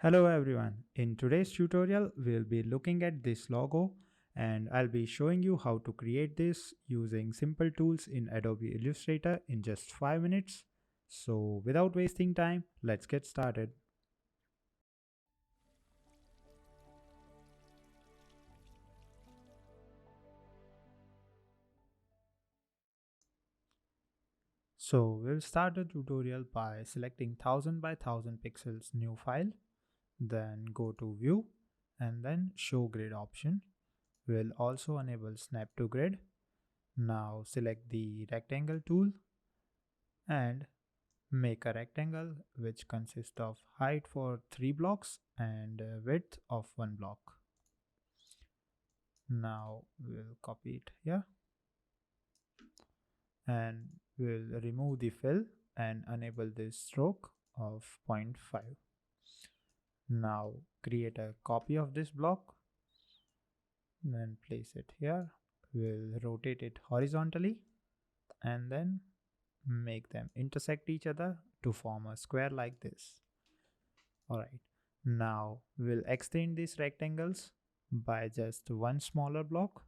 Hello everyone. In today's tutorial, we'll be looking at this logo and I'll be showing you how to create this using simple tools in Adobe Illustrator in just 5 minutes. So without wasting time, let's get started. So we'll start the tutorial by selecting 1000 by 1000 pixels new file, then go to view and then show grid option. We'll also enable snap to grid. Now select the rectangle tool and make a rectangle which consists of height for 3 blocks and width of 1 block. Now we'll copy it here and we'll remove the fill and enable this stroke of 0.5. Now create a copy of this block, then place it here. We'll rotate it horizontally and then make them intersect each other to form a square like this. Alright, now we'll extend these rectangles by just one smaller block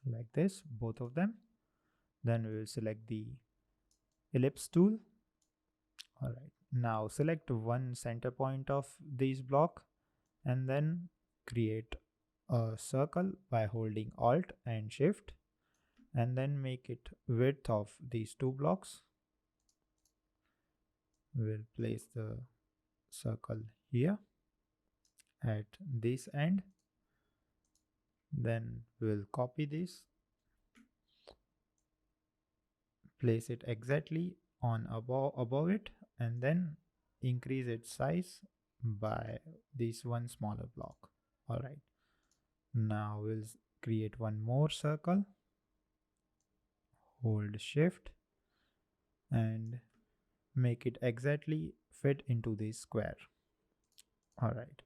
like this, both of them. Then we will select the ellipse tool. Alright, now select one center point of this block and then create a circle by holding Alt and Shift and then make it width of these two blocks. We'll place the circle here at this end. Then we'll copy this, place it exactly on above it and then increase its size by this one smaller block. Alright, now we'll create one more circle, hold Shift and make it exactly fit into this square. Alright,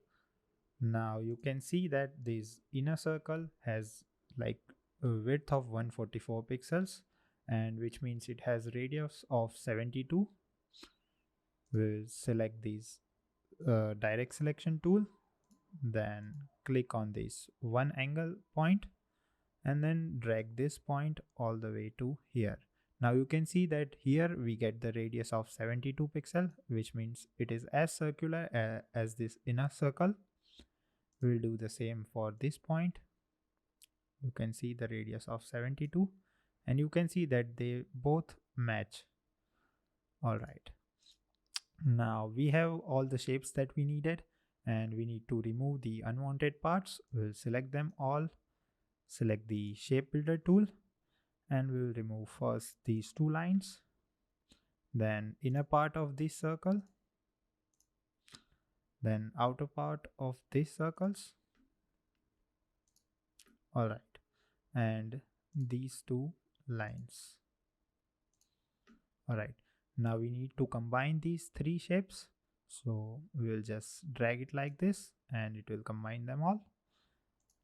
now you can see that this inner circle has like a width of 144 pixels and which means it has radius of 72. We'll select this direct selection tool, then click on this one angle point and then drag this point all the way to here. Now you can see that here we get the radius of 72 pixel, which means it is as circular as this inner circle. We'll do the same for this point. You can see the radius of 72 and you can see that they both match. Alright, now we have all the shapes that we needed and we need to remove the unwanted parts. We'll select them all, select the shape builder tool and we'll remove first these two lines, then inner part of this circle, then outer part of these circles. Alright, and these two lines. Alright, now we need to combine these three shapes. So we'll just drag it like this and it will combine them all.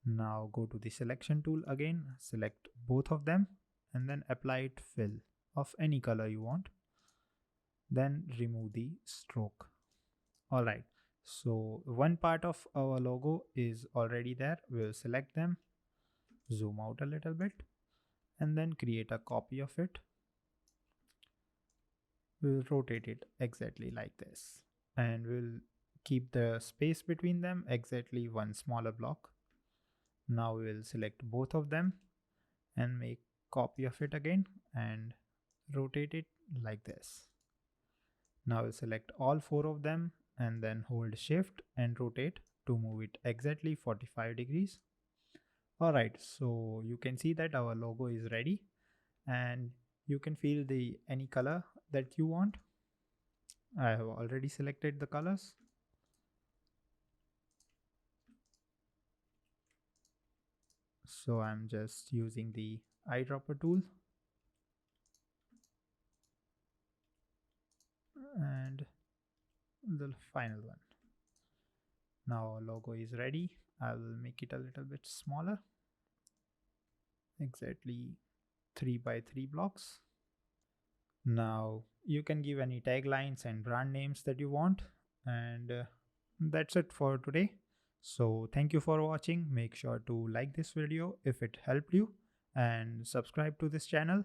Now go to the selection tool again, select both of them and then apply it fill of any color you want. Then remove the stroke. Alright, so one part of our logo is already there. We'll select them, zoom out a little bit and then create a copy of it. We'll rotate it exactly like this and we'll keep the space between them exactly one smaller block. Now we'll select both of them and make copy of it again and rotate it like this. Now we'll select all four of them and then hold Shift and rotate to move it exactly 45 degrees. Alright, so you can see that our logo is ready and you can fill the any color that you want. I have already selected the colors. So I'm just using the eyedropper tool and the final one. Now our logo is ready. I will make it a little bit smaller, exactly 3 by 3 blocks. Now you can give any taglines and brand names that you want and that's it for today. So thank you for watching. Make sure to like this video if it helped you and subscribe to this channel.